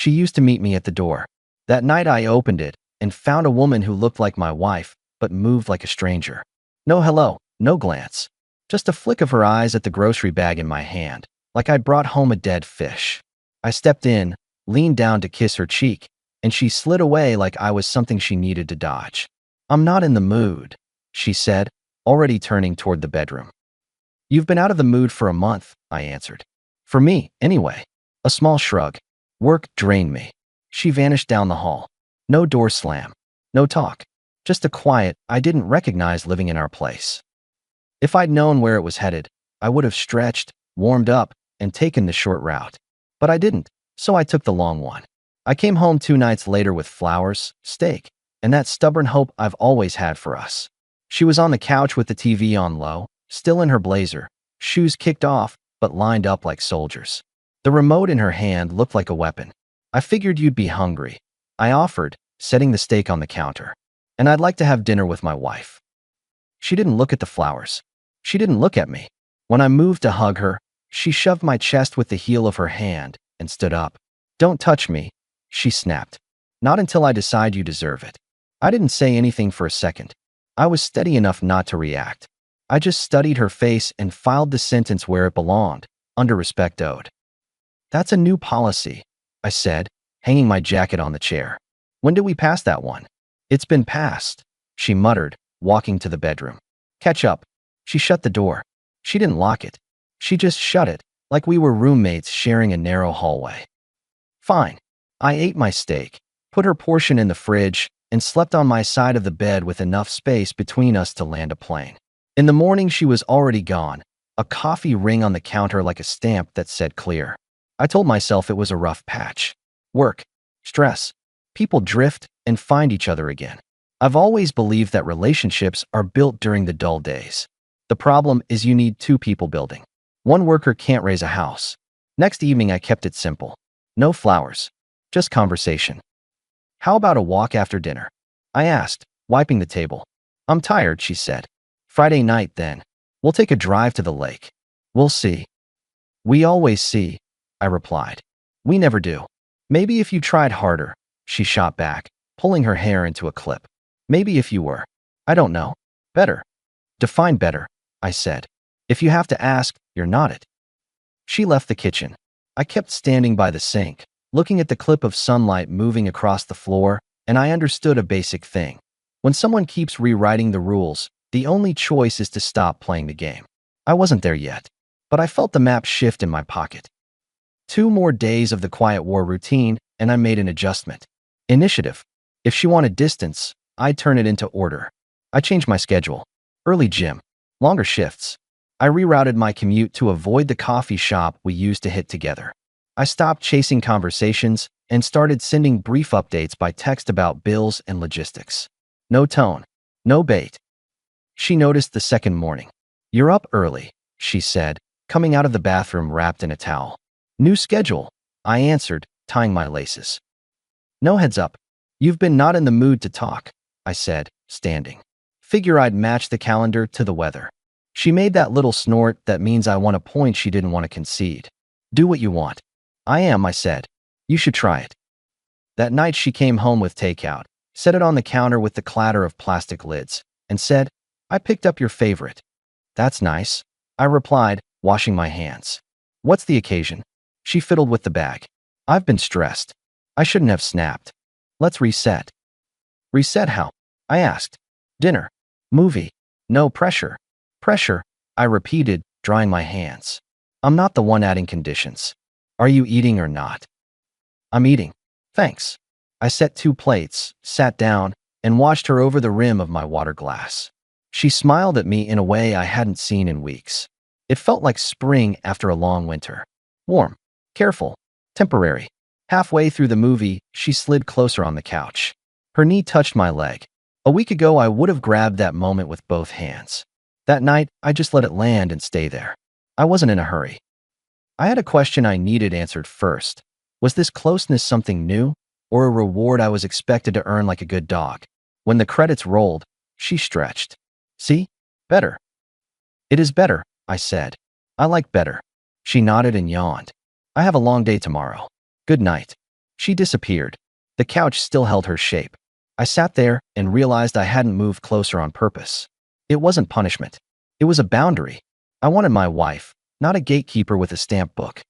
She used to meet me at the door. That night I opened it and found a woman who looked like my wife, but moved like a stranger. No hello, no glance. Just a flick of her eyes at the grocery bag in my hand, like I'd brought home a dead fish. I stepped in, leaned down to kiss her cheek, and she slid away like I was something she needed to dodge. I'm not in the mood, she said, already turning toward the bedroom. You've been out of the mood for a month, I answered. For me, anyway. A small shrug. Work drained me. She vanished down the hall. No door slam. No talk. Just a quiet I didn't recognize living in our place. If I'd known where it was headed, I would have stretched, warmed up, and taken the short route. But I didn't, so I took the long one. I came home 2 nights later with flowers, steak, and that stubborn hope I've always had for us. She was on the couch with the TV on low, still in her blazer, shoes kicked off, but lined up like soldiers. The remote in her hand looked like a weapon. I figured you'd be hungry, I offered, setting the steak on the counter. And I'd like to have dinner with my wife. She didn't look at the flowers. She didn't look at me. When I moved to hug her, she shoved my chest with the heel of her hand and stood up. Don't touch me, she snapped. Not until I decide you deserve it. I didn't say anything for a second. I was steady enough not to react. I just studied her face and filed the sentence where it belonged, under respect owed. That's a new policy, I said, hanging my jacket on the chair. When did we pass that one? It's been passed, she muttered, walking to the bedroom. Catch up. She shut the door. She didn't lock it. She just shut it, like we were roommates sharing a narrow hallway. Fine. I ate my steak, put her portion in the fridge, and slept on my side of the bed with enough space between us to land a plane. In the morning, she was already gone, a coffee ring on the counter like a stamp that said clear. I told myself it was a rough patch. Work, stress, people drift and find each other again. I've always believed that relationships are built during the dull days. The problem is you need 2 people building. One worker can't raise a house. Next evening, I kept it simple. No flowers, just conversation. How about a walk after dinner? I asked, wiping the table. I'm tired, she said. Friday night, then. We'll take a drive to the lake. We'll see. We always see, I replied. We never do. Maybe if you tried harder, she shot back, pulling her hair into a clip. Maybe if you were, I don't know, better. Define better, I said. If you have to ask, you're not it. She left the kitchen. I kept standing by the sink, looking at the clip of sunlight moving across the floor, and I understood a basic thing. When someone keeps rewriting the rules, the only choice is to stop playing the game. I wasn't there yet, but I felt the map shift in my pocket. 2 more days of the quiet war routine, and I made an adjustment. Initiative. If she wanted distance, I'd turn it into order. I changed my schedule. Early gym, longer shifts. I rerouted my commute to avoid the coffee shop we used to hit together. I stopped chasing conversations and started sending brief updates by text about bills and logistics. No tone, no bait. She noticed the second morning. You're up early, she said, coming out of the bathroom wrapped in a towel. New schedule, I answered, tying my laces. No heads up. You've been not in the mood to talk, I said, standing. Figure I'd match the calendar to the weather. She made that little snort that means I want a point she didn't want to concede. Do what you want. I am, I said. You should try it. That night she came home with takeout, set it on the counter with the clatter of plastic lids, and said, I picked up your favorite. That's nice, I replied, washing my hands. What's the occasion? She fiddled with the bag. I've been stressed. I shouldn't have snapped. Let's reset. Reset how? I asked. Dinner. Movie. No pressure. Pressure, I repeated, drying my hands. I'm not the one adding conditions. Are you eating or not? I'm eating. Thanks. I set 2 plates, sat down, and watched her over the rim of my water glass. She smiled at me in a way I hadn't seen in weeks. It felt like spring after a long winter. Warm, careful, temporary. Halfway through the movie, she slid closer on the couch. Her knee touched my leg. A week ago, I would have grabbed that moment with both hands. That night, I just let it land and stay there. I wasn't in a hurry. I had a question I needed answered first. Was this closeness something new, or a reward I was expected to earn like a good dog? When the credits rolled, she stretched. See? Better. It is better, I said. I like better. She nodded and yawned. I have a long day tomorrow. Good night. She disappeared. The couch still held her shape. I sat there and realized I hadn't moved closer on purpose. It wasn't punishment. It was a boundary. I wanted my wife, not a gatekeeper with a stamp book.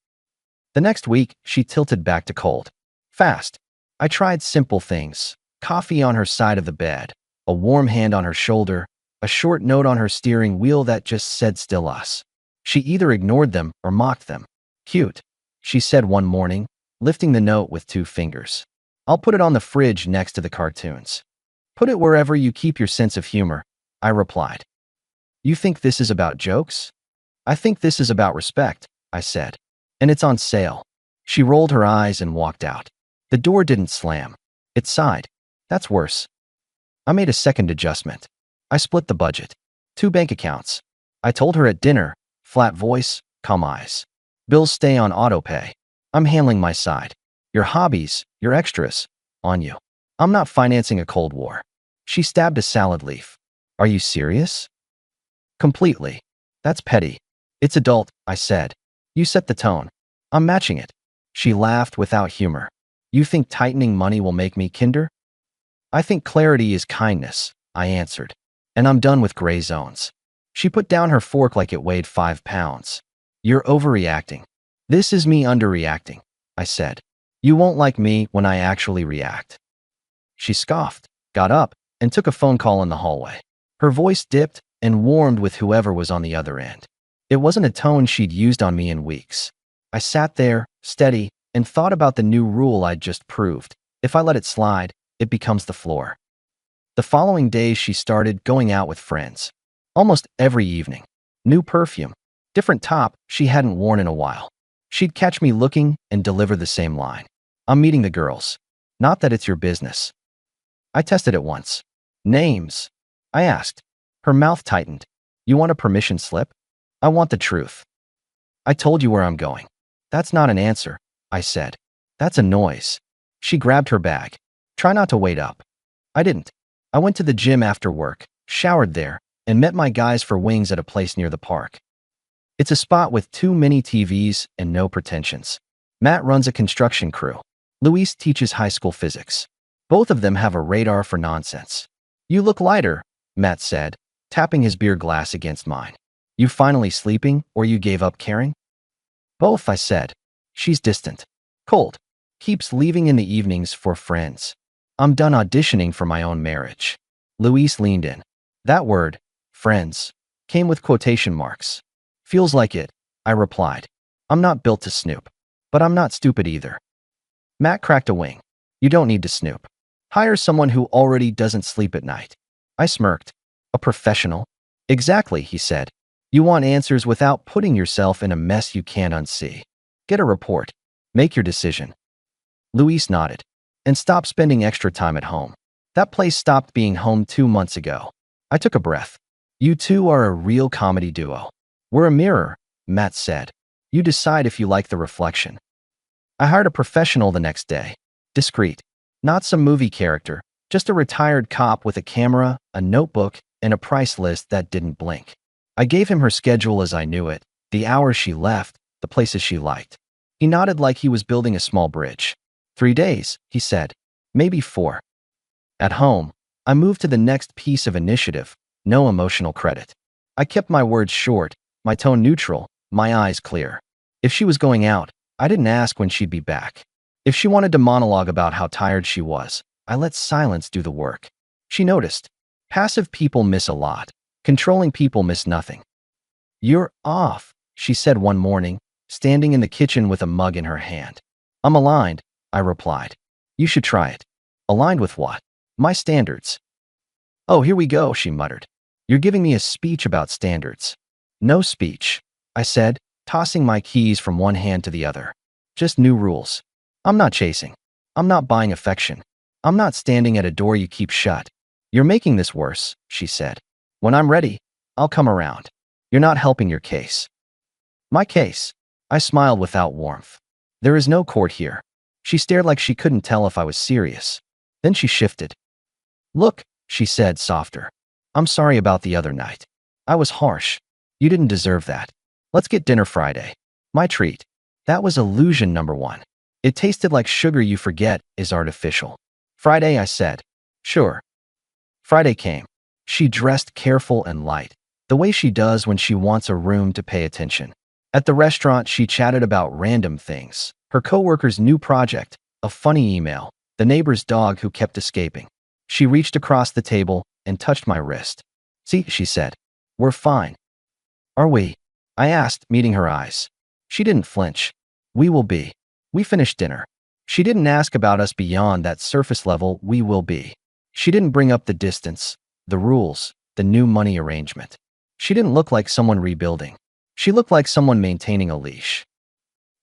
The next week, she tilted back to cold. Fast. I tried simple things. Coffee on her side of the bed, a warm hand on her shoulder, a short note on her steering wheel that just said still us. She either ignored them or mocked them. Cute, she said one morning, lifting the note with 2 fingers. I'll put it on the fridge next to the cartoons. Put it wherever you keep your sense of humor, I replied. You think this is about jokes? I think this is about respect, I said. And it's on sale. She rolled her eyes and walked out. The door didn't slam. It sighed. That's worse. I made a second adjustment. I split the budget. 2 bank accounts. I told her at dinner, flat voice, calm eyes. Bills stay on autopay. I'm handling my side. Your hobbies, your extras, on you. I'm not financing a Cold War. She stabbed a salad leaf. Are you serious? Completely. That's petty. It's adult, I said. You set the tone. I'm matching it. She laughed without humor. You think tightening money will make me kinder? I think clarity is kindness, I answered. And I'm done with gray zones. She put down her fork like it weighed 5 pounds. You're overreacting. This is me underreacting, I said. You won't like me when I actually react. She scoffed, got up, and took a phone call in the hallway. Her voice dipped and warmed with whoever was on the other end. It wasn't a tone she'd used on me in weeks. I sat there, steady, and thought about the new rule I'd just proved. If I let it slide, it becomes the floor. The following days she started going out with friends. Almost every evening. New perfume. Different top she hadn't worn in a while. She'd catch me looking and deliver the same line. I'm meeting the girls. Not that it's your business. I tested it once. Names? I asked. Her mouth tightened. You want a permission slip? I want the truth. I told you where I'm going. That's not an answer, I said. That's a noise. She grabbed her bag. Try not to wait up. I didn't. I went to the gym after work, showered there, and met my guys for wings at a place near the park. It's a spot with 2 mini TVs and no pretensions. Matt runs a construction crew. Luis teaches high school physics. Both of them have a radar for nonsense. You look lighter, Matt said, tapping his beer glass against mine. You finally sleeping, or you gave up caring? Both, I said. She's distant. Cold. Keeps leaving in the evenings for friends. I'm done auditioning for my own marriage. Luis leaned in. That word, friends, came with quotation marks. Feels like it, I replied. I'm not built to snoop. But I'm not stupid either. Matt cracked a wing. You don't need to snoop. Hire someone who already doesn't sleep at night. I smirked. A professional? Exactly, he said. You want answers without putting yourself in a mess you can't unsee. Get a report. Make your decision. Luis nodded. And stop spending extra time at home. That place stopped being home 2 months ago. I took a breath. You two are a real comedy duo. We're a mirror, Matt said. You decide if you like the reflection. I hired a professional the next day. Discreet. Not some movie character, just a retired cop with a camera, a notebook, and a price list that didn't blink. I gave him her schedule as I knew it, the hours she left, the places she liked. He nodded like he was building a small bridge. 3 days, he said. Maybe 4. At home, I moved to the next piece of initiative, no emotional credit. I kept my words short, my tone neutral, my eyes clear. If she was going out, I didn't ask when she'd be back. If she wanted to monologue about how tired she was, I let silence do the work. She noticed. Passive people miss a lot. Controlling people miss nothing. You're off, she said one morning, standing in the kitchen with a mug in her hand. I'm aligned, I replied. You should try it. Aligned with what? My standards. Oh, here we go, she muttered. You're giving me a speech about standards. No speech, I said, tossing my keys from one hand to the other. Just new rules. I'm not chasing. I'm not buying affection. I'm not standing at a door you keep shut. You're making this worse, she said. When I'm ready, I'll come around. You're not helping your case. My case. I smiled without warmth. There is no court here. She stared like she couldn't tell if I was serious. Then she shifted. Look, she said softer. I'm sorry about the other night. I was harsh. You didn't deserve that. Let's get dinner Friday. My treat. That was illusion number 1. It tasted like sugar you forget is artificial. Friday, I said. Sure. Friday came. She dressed careful and light, the way she does when she wants a room to pay attention. At the restaurant, she chatted about random things. Her coworker's new project, a funny email, the neighbor's dog who kept escaping. She reached across the table and touched my wrist. See, she said. We're fine. Are we? I asked, meeting her eyes. She didn't flinch. We will be. We finished dinner. She didn't ask about us beyond that surface level we will be. She didn't bring up the distance, the rules, the new money arrangement. She didn't look like someone rebuilding. She looked like someone maintaining a leash.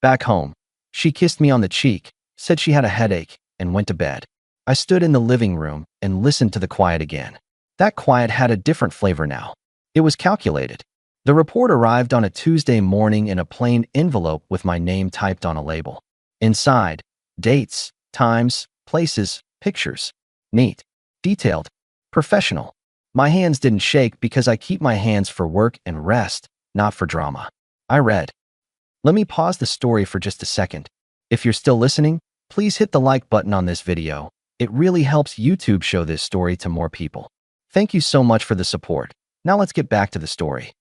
Back home, she kissed me on the cheek, said she had a headache, and went to bed. I stood in the living room and listened to the quiet again. That quiet had a different flavor now. It was calculated. The report arrived on a Tuesday morning in a plain envelope with my name typed on a label. Inside, dates, times, places, pictures. Neat, detailed, professional. My hands didn't shake because I keep my hands for work and rest, not for drama. I read. Let me pause the story for just a second. If you're still listening, please hit the like button on this video. It really helps YouTube show this story to more people. Thank you so much for the support. Now let's get back to the story.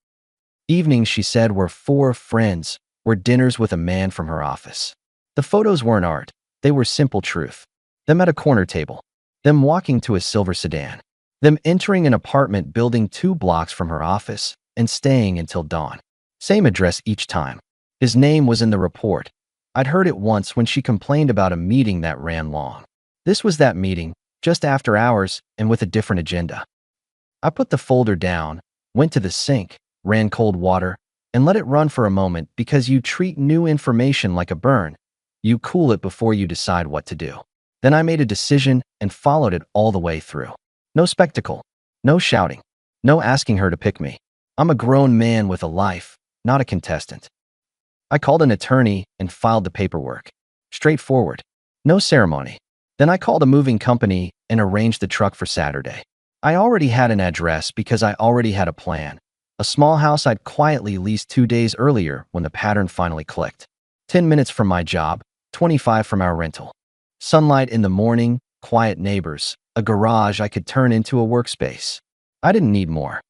Evenings, she said, were for friends, were dinners with a man from her office. The photos weren't art. They were simple truth. Them at a corner table. Them walking to a silver sedan. Them entering an apartment building 2 blocks from her office and staying until dawn. Same address each time. His name was in the report. I'd heard it once when she complained about a meeting that ran long. This was that meeting, just after hours and with a different agenda. I put the folder down, went to the sink, ran cold water, and let it run for a moment because you treat new information like a burn. You cool it before you decide what to do. Then I made a decision and followed it all the way through. No spectacle, no shouting, no asking her to pick me. I'm a grown man with a life, not a contestant. I called an attorney and filed the paperwork. Straightforward, no ceremony. Then I called a moving company and arranged the truck for Saturday. I already had an address because I already had a plan. A small house I'd quietly leased 2 days earlier when the pattern finally clicked. 10 minutes from my job, 25 from our rental. Sunlight in the morning, quiet neighbors, a garage I could turn into a workspace. I didn't need more.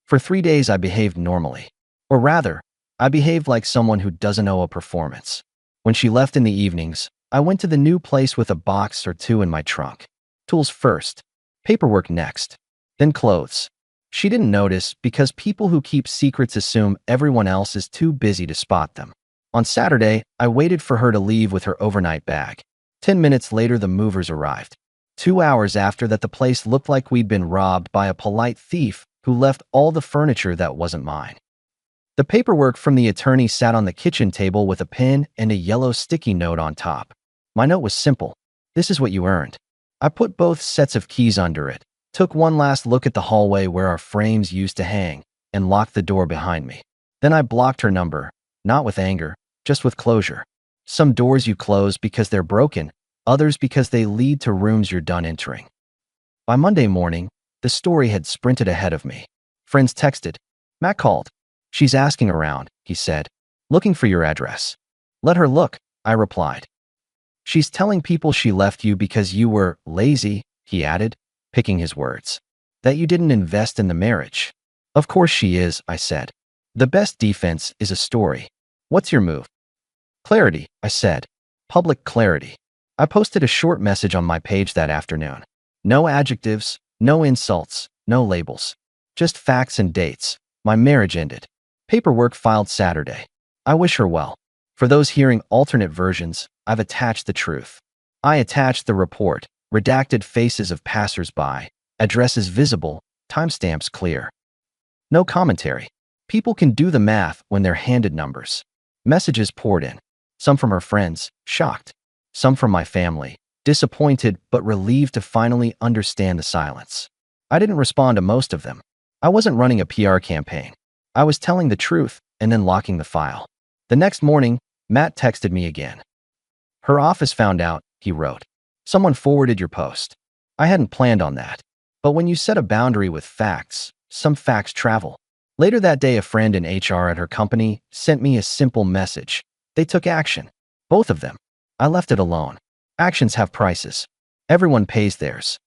For 3 days I behaved normally. Or rather, I behaved like someone who doesn't owe a performance. When she left in the evenings, I went to the new place with a box or 2 in my trunk. Tools first, paperwork next, then clothes. She didn't notice because people who keep secrets assume everyone else is too busy to spot them. On Saturday, I waited for her to leave with her overnight bag. 10 minutes later, the movers arrived. 2 hours after that, the place looked like we'd been robbed by a polite thief who left all the furniture that wasn't mine. The paperwork from the attorney sat on the kitchen table with a pen and a yellow sticky note on top. My note was simple. This is what you earned. I put both sets of keys under it, took one last look at the hallway where our frames used to hang, and locked the door behind me. Then I blocked her number, not with anger, just with closure. Some doors you close because they're broken, others because they lead to rooms you're done entering. By Monday morning, the story had sprinted ahead of me. Friends texted. Matt called. She's asking around, he said, looking for your address. Let her look, I replied. She's telling people she left you because you were lazy, he added, picking his words. That you didn't invest in the marriage. Of course she is, I said. The best defense is a story. What's your move? Clarity, I said. Public clarity. I posted a short message on my page that afternoon. No adjectives, no insults, no labels. Just facts and dates. My marriage ended. Paperwork filed Saturday. I wish her well. For those hearing alternate versions, I've attached the truth. I attached the report, redacted faces of passers-by, addresses visible, timestamps clear. No commentary. People can do the math when they're handed numbers. Messages poured in. Some from her friends, shocked. Some from my family, disappointed but relieved to finally understand the silence. I didn't respond to most of them. I wasn't running a PR campaign. I was telling the truth and then locking the file. The next morning, Matt texted me again. Her office found out, he wrote. Someone forwarded your post. I hadn't planned on that. But when you set a boundary with facts, some facts travel. Later that day, a friend in HR at her company sent me a simple message. They took action. Both of them. I left it alone. Actions have prices. Everyone pays theirs.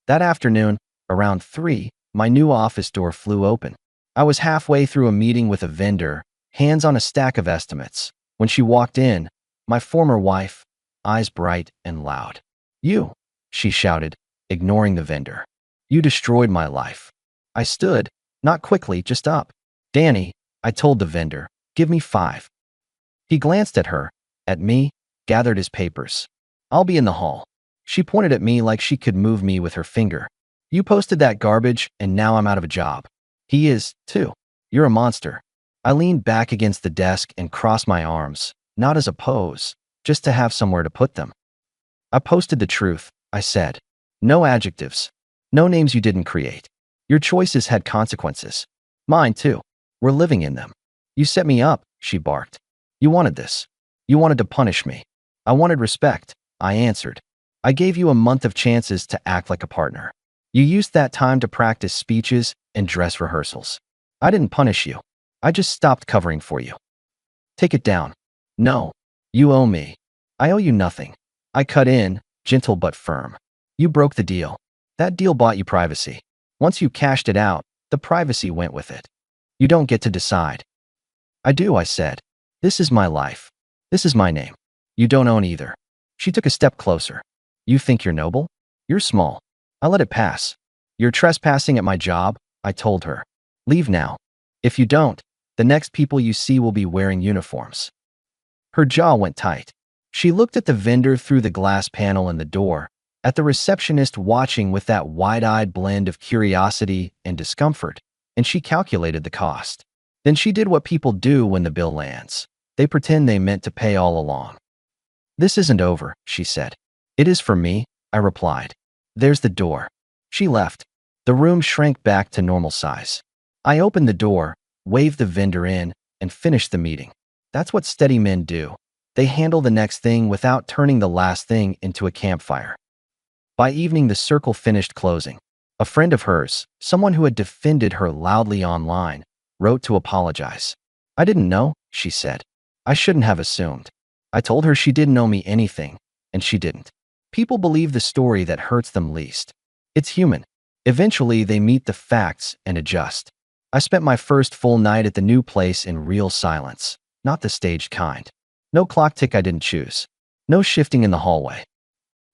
That afternoon, around 3, my new office door flew open. I was halfway through a meeting with a vendor, hands on a stack of estimates. When she walked in, my former wife, eyes bright and loud. "You," she shouted, ignoring the vendor. "You destroyed my life." I stood, not quickly, just up. "Danny," I told the vendor, "give me 5. He glanced at her, at me, gathered his papers. "I'll be in the hall." She pointed at me like she could move me with her finger. "You posted that garbage, and now I'm out of a job." "He is, too. You're a monster." I leaned back against the desk and crossed my arms, not as a pose, just to have somewhere to put them. "I posted the truth," I said. "No adjectives. No names you didn't create. Your choices had consequences. Mine, too. We're living in them." "You set me up," she barked. "You wanted this. You wanted to punish me." "I wanted respect," I answered. "I gave you a month of chances to act like a partner. You used that time to practice speeches and dress rehearsals. I didn't punish you. I just stopped covering for you." "Take it down." "No. You owe me." "I owe you nothing." I cut in, gentle but firm. "You broke the deal. That deal bought you privacy. Once you cashed it out, the privacy went with it. You don't get to decide." "I do," I said. "This is my life. This is my name. You don't own either." She took a step closer. "You think you're noble? You're small." I let it pass. "You're trespassing at my job," I told her. "Leave now. If you don't, the next people you see will be wearing uniforms." Her jaw went tight. She looked at the vendor through the glass panel in the door, at the receptionist watching with that wide-eyed blend of curiosity and discomfort, and she calculated the cost. Then she did what people do when the bill lands. They pretend they meant to pay all along. "This isn't over," she said. "It is for me," I replied. "There's the door." She left. The room shrank back to normal size. I opened the door, waved the vendor in, and finished the meeting. That's what steady men do. They handle the next thing without turning the last thing into a campfire. By evening, the circle finished closing. A friend of hers, someone who had defended her loudly online, wrote to apologize. "I didn't know," she said. "I shouldn't have assumed." I told her she didn't owe me anything, and she didn't. People believe the story that hurts them least. It's human. Eventually, they meet the facts and adjust. I spent my first full night at the new place in real silence, not the staged kind. No clock tick I didn't choose. No shifting in the hallway.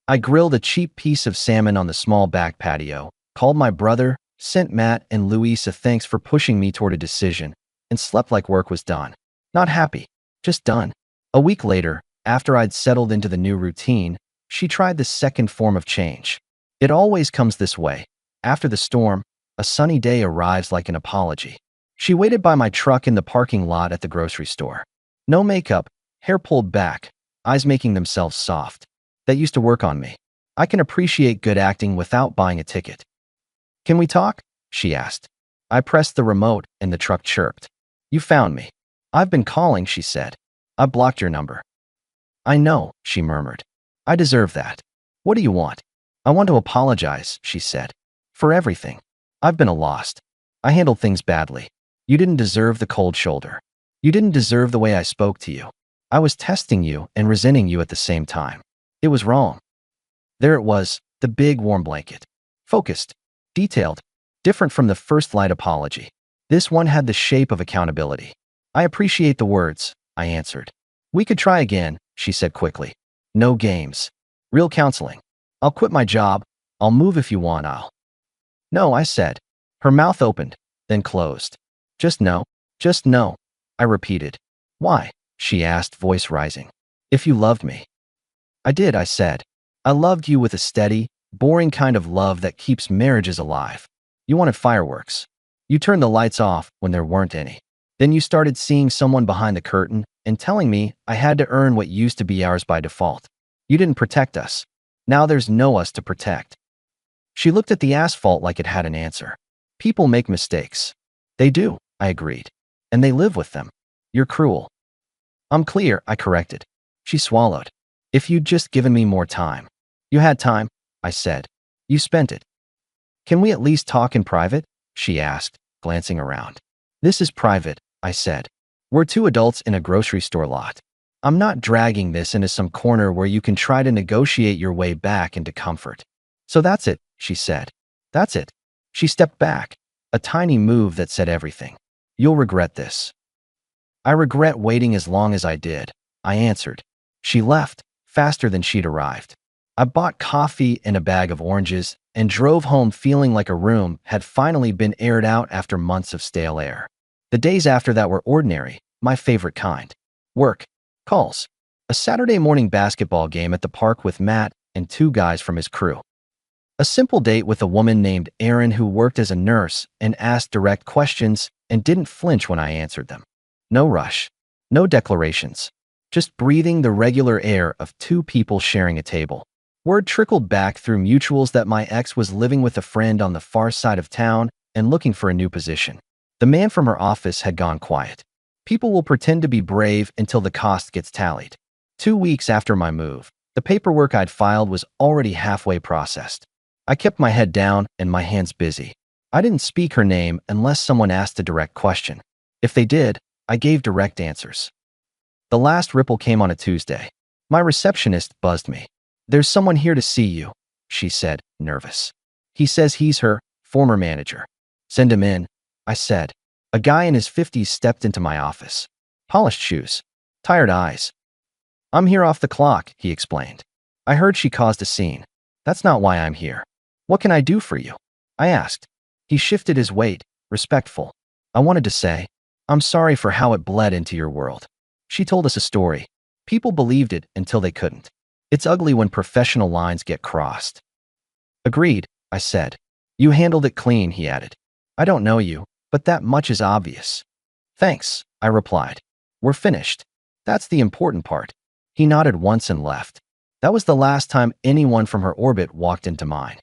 I grilled a cheap piece of salmon on the small back patio, called my brother, sent Matt and Louise a thanks for pushing me toward a decision, and slept like work was done. Not happy, just done. A week later, after I'd settled into the new routine, she tried the second form of change. It always comes this way. After the storm, a sunny day arrives like an apology. She waited by my truck in the parking lot at the grocery store. No makeup, hair pulled back, eyes making themselves soft. That used to work on me. I can appreciate good acting without buying a ticket. "Can we talk?" she asked. I pressed the remote and the truck chirped. "You found me." "I've been calling," she said. "I blocked your number." "I know," she murmured. "I deserve that." "What do you want?" "I want to apologize," she said. "For everything. I've been a lost. I handled things badly. You didn't deserve the cold shoulder. You didn't deserve the way I spoke to you. I was testing you and resenting you at the same time. It was wrong." There it was, the big warm blanket. Focused, detailed, different from the first light apology. This one had the shape of accountability. "I appreciate the words," I answered. "We could try again," she said quickly. "No games. Real counseling. I'll quit my job. I'll move if you want, "No," I said. Her mouth opened, then closed. Just no. Just no," I repeated. "Why?" she asked, voice rising. "If you loved me." "I did," I said. "I loved you with a steady, boring kind of love that keeps marriages alive. You wanted fireworks. You turned the lights off when there weren't any. Then you started seeing someone behind the curtain and telling me I had to earn what used to be ours by default. You didn't protect us. Now there's no us to protect." She looked at the asphalt like it had an answer. "People make mistakes." "They do," I agreed. "And they live with them. You're cruel." "I'm clear," I corrected. She swallowed. "If you'd just given me more time." "You had time," I said. "You spent it." "Can we at least talk in private?" she asked, glancing around. "This is private," I said. "We're two adults in a grocery store lot." I'm not dragging this into some corner where you can try to negotiate your way back into comfort. So that's it, she said. That's it. She stepped back, a tiny move that said everything. You'll regret this. I regret waiting as long as I did, I answered. She left, faster than she'd arrived. I bought coffee and a bag of oranges and drove home feeling like a room had finally been aired out after months of stale air. The days after that were ordinary, my favorite kind. Work, calls, a Saturday morning basketball game at the park with Matt and 2 guys from his crew. A simple date with a woman named Erin who worked as a nurse and asked direct questions and didn't flinch when I answered them. No rush, no declarations, just breathing the regular air of 2 people sharing a table. Word trickled back through mutuals that my ex was living with a friend on the far side of town and looking for a new position. The man from her office had gone quiet. People will pretend to be brave until the cost gets tallied. 2 weeks after my move, the paperwork I'd filed was already halfway processed. I kept my head down and my hands busy. I didn't speak her name unless someone asked a direct question. If they did, I gave direct answers. The last ripple came on a Tuesday. My receptionist buzzed me. "There's someone here to see you," she said, nervous. "He says he's her former manager." "Send him in," I said. A guy in his 50s stepped into my office. Polished shoes, tired eyes. "I'm here off the clock," he explained. "I heard she caused a scene. That's not why I'm here." "What can I do for you?" I asked. He shifted his weight, respectful. I wanted to say, "I'm sorry for how it bled into your world." She told us a story. People believed it until they couldn't. It's ugly when professional lines get crossed. "Agreed," I said. "You handled it clean," he added. "I don't know you, but that much is obvious." "Thanks," I replied. "We're finished. That's the important part." He nodded once and left. That was the last time anyone from her orbit walked into mine.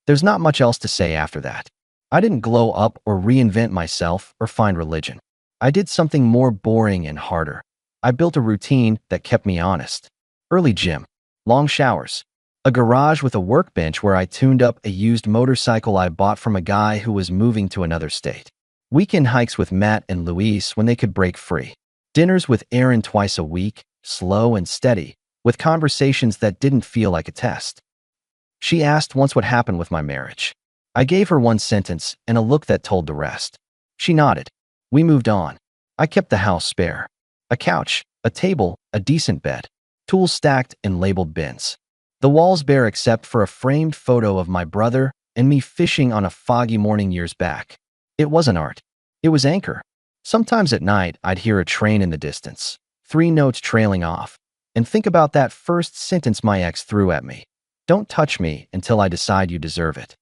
There's not much else to say after that. I didn't glow up or reinvent myself or find religion. I did something more boring and harder. I built a routine that kept me honest. Early gym, long showers, a garage with a workbench where I tuned up a used motorcycle I bought from a guy who was moving to another state. Weekend hikes with Matt and Luis when they could break free. Dinners with Erin twice a week, slow and steady, with conversations that didn't feel like a test. She asked once what happened with my marriage. I gave her one sentence and a look that told the rest. She nodded. We moved on. I kept the house spare. A couch, a table, a decent bed. Tools stacked in labeled bins. The walls bare except for a framed photo of my brother and me fishing on a foggy morning years back. It wasn't art. It was anchor. Sometimes at night, I'd hear a train in the distance, 3 notes trailing off, and think about that first sentence my ex threw at me. "Don't touch me until I decide you deserve it."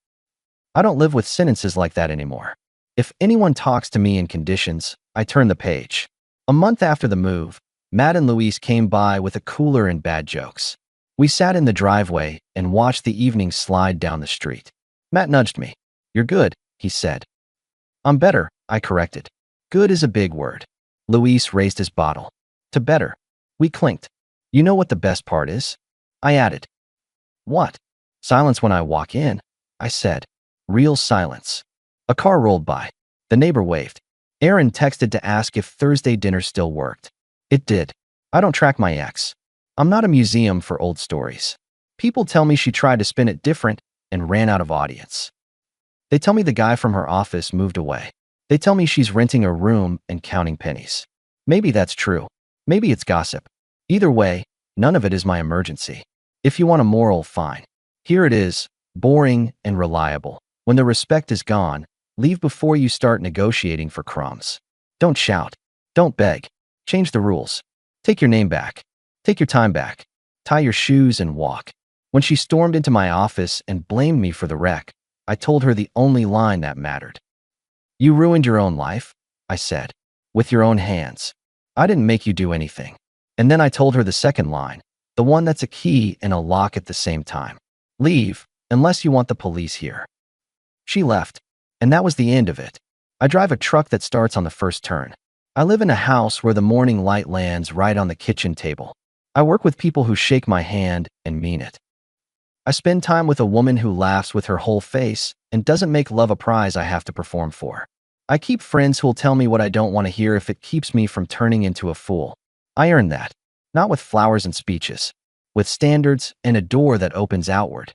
I don't live with sentences like that anymore. If anyone talks to me in conditions, I turn the page. A month after the move, Matt and Luis came by with a cooler and bad jokes. We sat in the driveway and watched the evening slide down the street. Matt nudged me. "You're good," he said. "I'm better," I corrected. Good is a big word. Luis raised his bottle. "To better." We clinked. "You know what the best part is?" I added. "What?" "Silence when I walk in," I said. Real silence. A car rolled by. The neighbor waved. Erin texted to ask if Thursday dinner still worked. It did. I don't track my ex. I'm not a museum for old stories. People tell me she tried to spin it different and ran out of audience. They tell me the guy from her office moved away. They tell me she's renting a room and counting pennies. Maybe that's true. Maybe it's gossip. Either way, none of it is my emergency. If you want a moral, fine. Here it is, boring and reliable. When the respect is gone, leave before you start negotiating for crumbs. Don't shout. Don't beg. Change the rules. Take your name back. Take your time back. Tie your shoes and walk. When she stormed into my office and blamed me for the wreck, I told her the only line that mattered. "You ruined your own life," I said, "with your own hands. I didn't make you do anything." And then I told her the second line, the one that's a key and a lock at the same time. "Leave, unless you want the police here." She left, and that was the end of it. I drive a truck that starts on the first turn. I live in a house where the morning light lands right on the kitchen table. I work with people who shake my hand and mean it. I spend time with a woman who laughs with her whole face and doesn't make love a prize I have to perform for. I keep friends who'll tell me what I don't want to hear if it keeps me from turning into a fool. I earned that. Not with flowers and speeches. With standards and a door that opens outward.